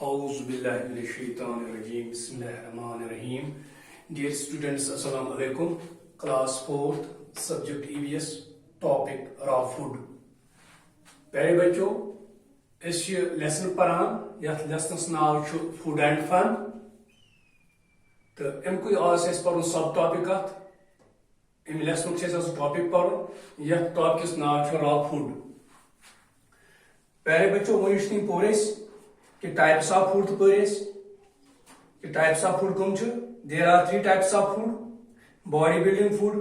Auzubillahiminash-shaytanir-rajim. Bismillahir-rahmanir-rahim. Dear students, Assalamu alaikum. Class 4th, subject EVS, topic raw food. प्यारे बच्चों, इस lesson पढ़ान यथ लेसनस नाव फूड एंड फन तो अमुक आज पढ़ सब टॉपिक अम लेसन टॉपिक पढ़ यथ टॉपिक नाव रॉ फूड। प्यारे बच्चों, वो पोर कि टाइप्स ऑफ फूड तो कि types of food come there are 3 types of food: body building food,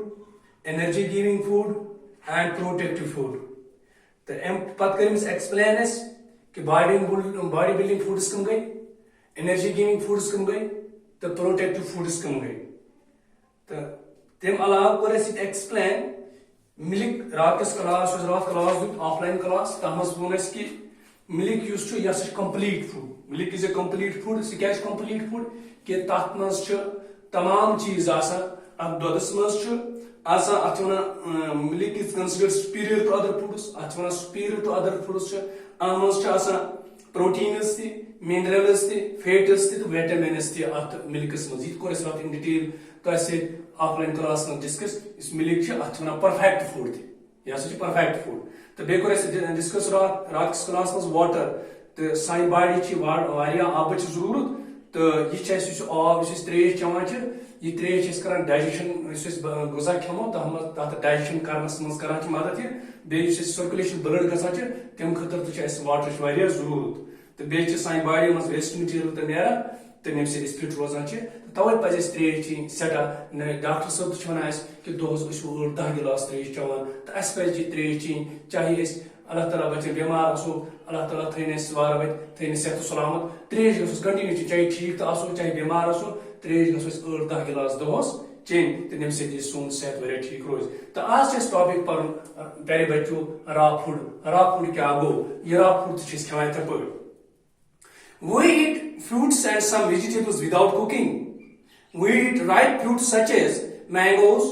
energy giving food and protective food. तो अम पत कर एक्सप्लेन कि बॉडी बिल्डिंग फूड्स कम गई, एनर्जी गिविंग फूड्स कम गई तो प्रोटेक्टिव फूड्स कम गई। तो तम अलावा कर एक्सप्लेन मिल्क रात क्लास ऑफलाइन क्लास तथ वो कि मिल्क यह complete food. Milk is a complete food. सह क्या कंप्लीट फूड कि तथ मज तमाम चीज दुधस मज milk is considered superior to other foods. Superior to other foods मज प्रोटीन्स ति, मिनरल्स ति, फैट्स ति, विटामिन्स ति मिल्कस मज। यह कोर इन डिटेल तुम ऑफलाइन क्लास में डिस्कस। इस मिल्क परफेक्ट फूड ति, यह परफेक्ट फूड। तो बे डिस्कस रात क्लास मज वाटर। तो सान बॉडी आब जरूरत। तो यह आब त्रेश चवान यह त्रेश कर डाइजेशन गजा खमो तथ डाइजेशन करनस मज कर मदद। बे सर्कुलेशन ब्लड गसा तम खतर वाटर जरूरत। तो बे सान बॉडी मज वेस्ट मटीरियल तो नान तमें फिट रोजान। तवे पे त्रेश चीन सटा। डॉक्टर साहब वन कि दोहस 8-10 गिलास त्रेश चवान। तो अस पे त्रेश चीन, चाहे अल्लाह ताला बचे बीमार आसो, अल्लाह ताला थैन सेहत सलामत। त्रेश गस कंटिन्यू चाहे ठीक तो आसो चाहे बीमार आसो, त्रेश गस 8-10 गिलास दोहस चेन। तो तमें सोन सेहत वारिया ठीक रोज। तो आज टॉपिक पढ़ प्यारे बच्चों रॉ फूड। रॉ फूड क्या गो? यह रॉ फूड खान इथे पे। We eat fruits and some vegetables without cooking. We eat ripe fruits such as mangoes,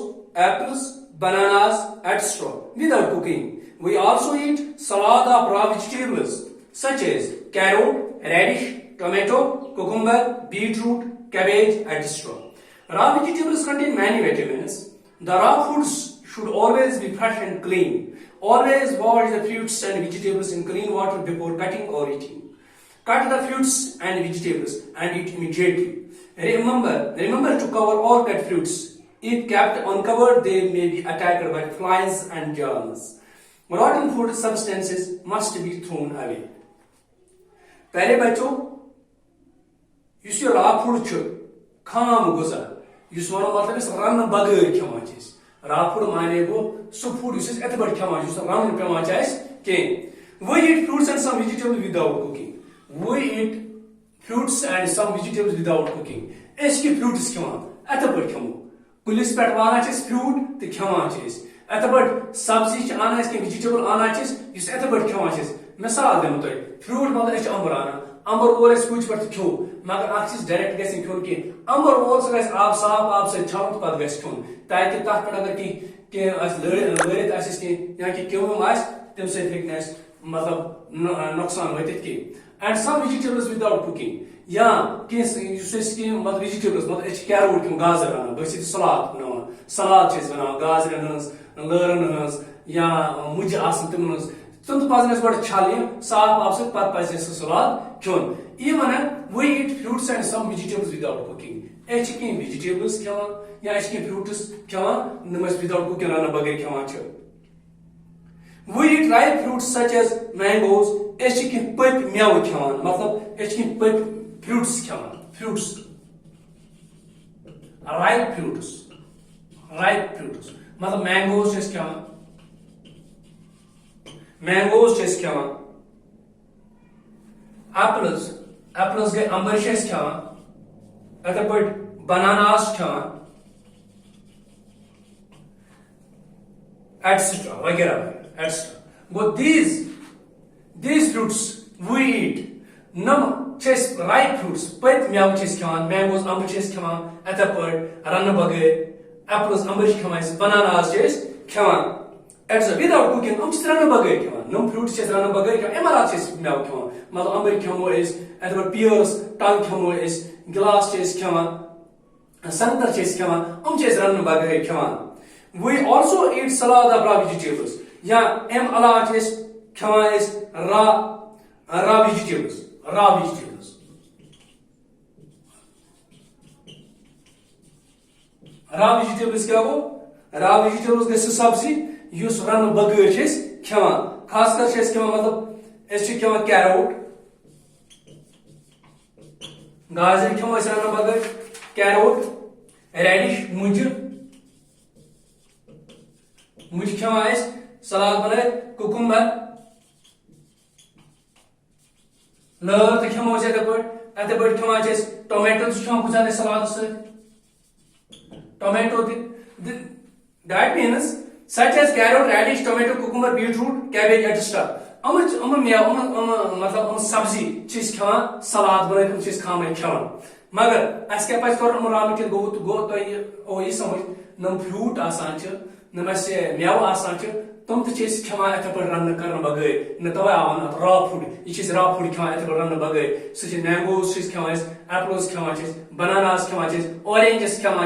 apples, bananas, etc. without cooking. We also eat salad of raw vegetables such as carrot, radish, tomato, cucumber, beetroot, cabbage, etc. Raw vegetables contain many vitamins. The raw foods should always be fresh and clean. Always wash the fruits and vegetables in clean water before cutting or eating. Cut the fruits and vegetables and eat immediately. Remember to cover all cut fruits. If kept uncovered, they may be attacked by flies and germs. Rotten food substances must be thrown away. प्यारे बच्चों, इस raw food खाम गुजा मतलब run बगैर खवान। Raw food माने गो सह food इत पे खवान रन पे कहें। We eat fruits and some vegetables without cooking. We eat fruits and some vegetables without cooking. ऐसे फ्रूट्स खवान इत पे खमो कुलिस पे वाना फ्रूट तो खवान इत पे सब्जी आना वेजिटेबल आना इत पे खवान। मिसाल दिमो तुम फ्रूट मतलब अम्बर आना अम्बर ओल कुछ पे खो मगर अ डायरेक्ट गो कह अम्बर ओल सह आब साफ आब सत छन पे खोन ताकि तथ पे अगर कह लड़ित या कि क्यों तम सह मतलब नुकसान वात कह। And some vegetables without cooking या मतलब वेजिटेबल्स मतलब कैरोट गाजर अना बस सलाद सलाद बना गाजरन लरन या मुज तम तम पजन गो छल साफ आब सत सलाद खोन। यह one we eat fruits and some vegetables without cooking. कह वेजिटेबल्स खान या फ्रूट्स खान विदाउट कुकिंग रन बगैर खान। We eat ripe fruits such as mangoes. पप मेव खान मतलब पप fruits Khan. Fruits ripe fruits मतलब मैंगोज खान एप्पल्स गए अंबर खान इथे पे बनानास खान एटसेट्रा वगैरह etc. But these fruits we eat. Num ripe fruits, pet meow Khan, mangoes amber Khan, इथे पे रन बगैर apples amber Khan, bananas Khan. Without cooking, run बगैर खान नम फ्रूट्स रन बगैर क्या अम अलाव मेव खान मतलब अंबर खमो अत पे पियर्स टंग खमो गिलास खान संतर खान रन बगैर खान we also eat salad of raw vegetables या अम अलाव खान रॉ वेजिटेबल्स रॉ वेजिटेबल्स क्या गो रॉ वेजिटेबल्स गई सब्जी युस रन बगैर खान खासकर खान मतलब खान कैरोट गाजर खमो रन बगैर कैरोट रेडिश मुज खान सलाद बन कुकुम्बर लर तो खमो अत पे खान टोमेटो खान कुछ सलाद tomato that means such as carrot, radish, tomato, cucumber, beetroot, cabbage, etc. मतलब सब्जी खान सलाद बन खान खान मगर अस क्या पज कर रॉ मटीरियल गो तो यह समझ नम फ्रूट नम मेव तुम तो खान अथ पे रन कर बगैर न तवे आवान रॉ फूड यह रॉ फूड खान अथ पे रन बगैर सह mangoes Khan apples Khan bananas Khan oranges Khan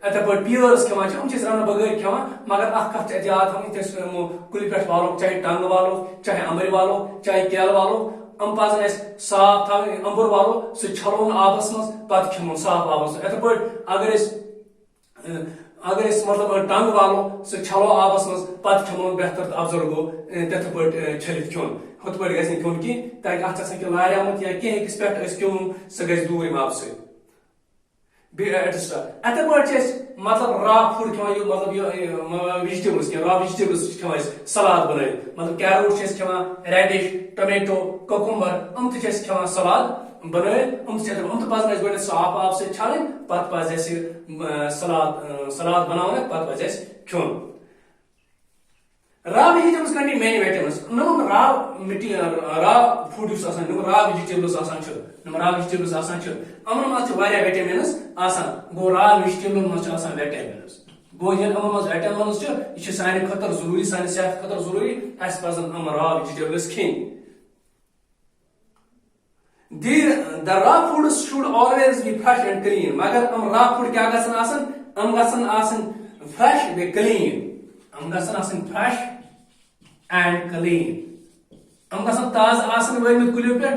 अथ पे पियर्स खान रन बगैर खान मगर अत याद थी कुल पे वालो चाहे टंग वालो चाहे अंबर वालो चाहे केल वालो पजन साफ थो अंबुर वालो सह छलोन आबस मज पे खमो साफ आबस अथ पे अगर मतलब टंग वालो सह छलो आबस मज पे खमो बेहतर अफजल गो तथ पे छलित खोन हुत पे गि खोन कह ताकि अत लारियामत या कह पे क्यों सह ग दूर आब सत अत पे मतलब रॉ फूड खान मतलब वेजिटेबल्स रॉ वेजिटेबल्स खान सलाद बन मतलब कैरोट खान रेडिश टोमेटो कुकुम्बर खान सलाद बन पजन गो साफ आब से छान पे सलाद बनाने पे खोन raw vegetables contain many vitamins नम रॉ फूड नम रॉ वेजिटेबल्स रॉ वेजिटेबल्स अमन मज विटामिन्स गो रॉ वेजिटेबल मज विटामिन्स गो ये विटामिन्स यह सान खतर जरूरी सान सेहत खतर जरूरी अस पजन रॉ वेजिटेबल्स खेन The raw foods should always be fresh and clean. मगर raw food क्या गसन fresh and clean. गसन fresh and clean. गसन ताज वमित कुलियों पे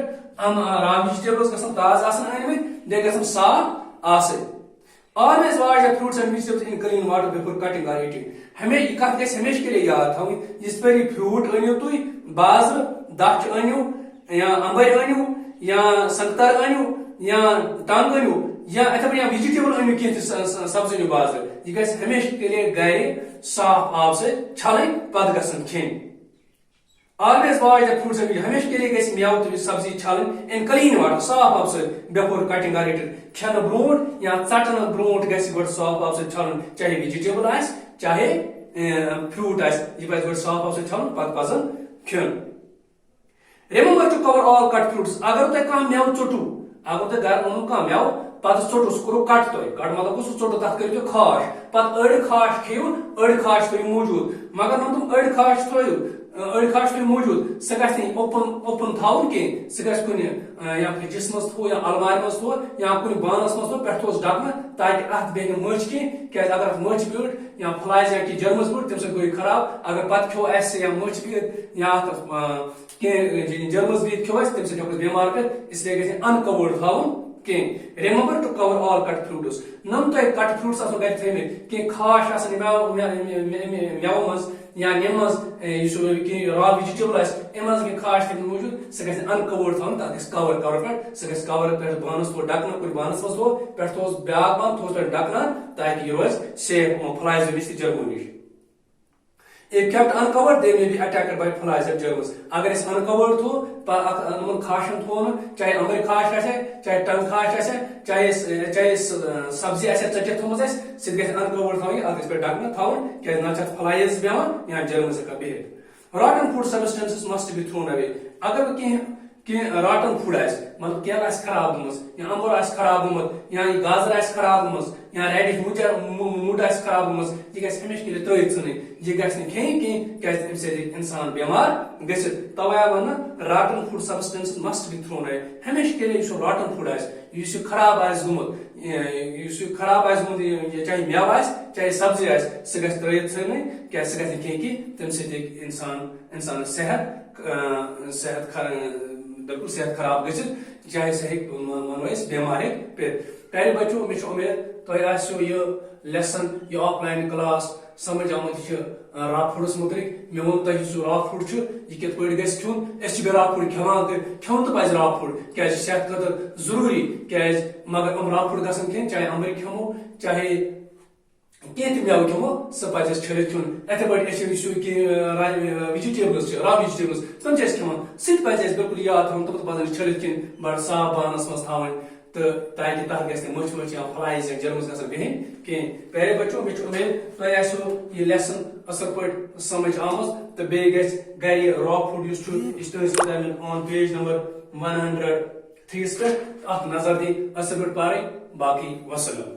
raw vegetables गसन ताज अनमित दे गसन साफ Always wash the fruits and vegetables in clean water before cutting or eating. हमें यह कथ गस हमेशा के लिए याद थी जिस पर फ्रूट अनियो तुम बाजर दच अनियो या अंबर अनियो या संतर अनियो या टंग अनियो या अथ पे वेजिटेबल अनियो कह सब्जी अनियो बाजर यह गस हमेशा के लिए गर साफ आब से छलन पत गसन खेन Always wash the fruits and हमेशा के लिए गस मेव तो सब्जी छलन इन क्लीन वाटर साफ आब से बिफोर कटिंग और ईटिंग खेन ब्रोट या चटन ब्रोट गस गो साफ आब से छलन चाहे वेजिटेबल चाहे फ्रूट यह पे साफ आब से छलन पत पजन खेन Remember to cover all cut fruits. अगर तुम कह मेव चोटू अगर तुम घर ओन कह मेव पे चोटू सह करो कट तुम कट मतलब सह चोटू तथ करो खाश पे अड़ खाश खेव अड़ खाश थो मौजूद मगर नम तुम अड़ खाश थो मौजूद सह ग ओपन थवन कह सह ग कुन या फ्रिजस मज थो या अलमारि मज थो या कुन बानस मज थो पे थोस ढकन ताकि अत बे मच कह अगर अत मच बीट या फ्लाइज या कि जर्मस बीट तम गई खराब अगर पे खो या मच बीत या जर्मस बीत खो तम बीमार पे इसलिए गि अनकवर्ड थवन कह remember to cover all cut fruits नम तुम कट फ्रूट्स गर थमित कह खाश मेव मज या निम रॉ वेजिटेबल अम खाश थमित मौजूद सह ग अनकवर्ड थवन तथ कवर कवर पे सह ग कवर पे बानस थो ढकन कुछ बानस मज थो पे थोस ब्या बंद थोस पे ढकना ताकि यह रोज सेफ फ्लाइज नश जर्मो नश If kept uncovered, they may be attacked by flies and germs. अगर इस uncovered थो पर खाशन थो न चाहे अंबर खाश आसे चाहे टंग खाश आसे चाहे सब्जी आसे चटे थोमस आसे सिद्ध गस uncovered थो अगर इस पे ढकना थोन क्या ना चाहे flies बेवन या germs का बेहद. Rotten food substances must be thrown away. अगर कहीं कह राटन फूड मतलब केल खराब गमज या अम्बर खराब गमुत या गाजर खराब गमज या रेडिश मुट खराब गमज यह गि हमेशा के लिए त्रित सन यह गि खेन कह इंसान बीमार गि तवे वन rotten food substance must be thrown away हमेशा के लिए राटन फूड खराब गमुत खराब गमुत चाहे मेव चाहे सब्जी सह गि त्रित सन क्या सह गि कह तम इंसान सेहत बिल्कुल सेहत खराब गि चाहे सह मनो बेमार पे प्यारे बच्चों मे उम्मीद तुम यह लेसन यह ऑफलाइन क्लास समझ आमुत रॉ फूडस मुतलिक मे वो तुम सह रॉ फूड यह कित पे गि खुन रॉ फूड खान तो खेन तो पज रॉ फूड क्या सेहत खतर जरूरी क्या मगर हम रॉ फूड गसन खेन चाहे अम्बर खमो चाहे कह मेव खमो सह पज छलित खुन इथे पे वेजिटेबल्स रॉ वेजिटेबल्स तम खान सह पज बिल्कुल याद थवन तम पजन छलित खन बड़ साफ बानस मज थवन तो ताकि तथ गि मच वच या फ्लाइज या जर्मस गसन बहन कहें प्यारे बच्चों मे उम्मीद तुम यह लेसन असल पे समझ आमज तो बे गर raw food on page number 103 पे अत नजर दी असल पे पारे बाकी वसलम।